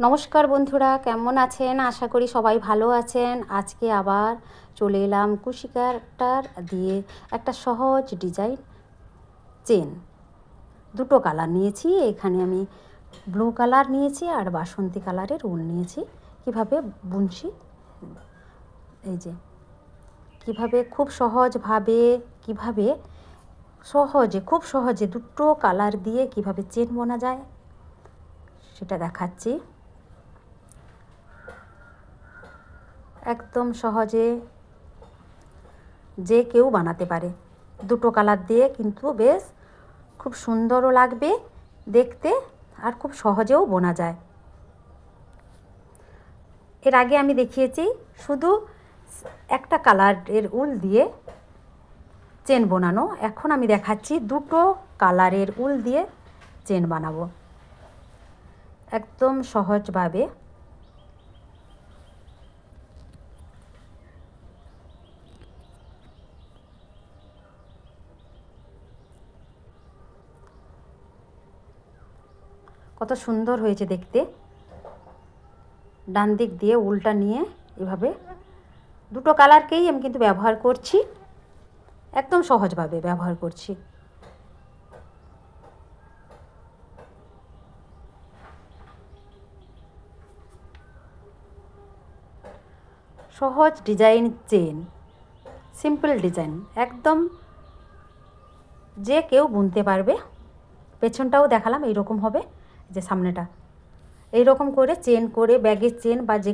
নমস্কার বন্ধুরা, কেমন আছেন? আশা করি সবাই ভালো আছেন। আজকে আবার চলে এলাম কুশি কাটার দিয়ে একটা সহজ ডিজাইন চেন। দুটো কালার নিয়েছি, এখানে আমি ব্লু কালার নিয়েছি আর বাসন্তী কালারের উল নিয়েছি। কিভাবে বুনছি এই যে, কিভাবে খুব সহজভাবে খুব সহজে দুটো কালার দিয়ে কিভাবে চেন বোনা যায় সেটা দেখাচ্ছি। একদম সহজে যে কেউ বানাতে পারে। দুটো কালার দিয়ে কিন্তু বেশ খুব সুন্দরও লাগবে দেখতে আর খুব সহজেও বোনা যায়। এর আগে আমি দেখিয়েছি শুধু একটা কালারের উল দিয়ে চেন বোনানো। এখন আমি দেখাচ্ছি দুটো কালারের উল দিয়ে চেন বানাবো একদম সহজভাবে। কত সুন্দর হয়েছে দেখতে। ডান দিক দিয়ে উলটা নিয়ে এভাবে দুটো কালারকেই আমি কিন্তু ব্যবহার করছি, একদম সহজভাবে ব্যবহার করছি। সহজ ডিজাইন চেন, সিম্পল ডিজাইন, একদম যে কেউ বুনতে পারবে। পেছনটাও দেখালাম, এইরকম হবে যে সামনেটা এইরকম করে চেন করে ব্যাগের চেন বা যে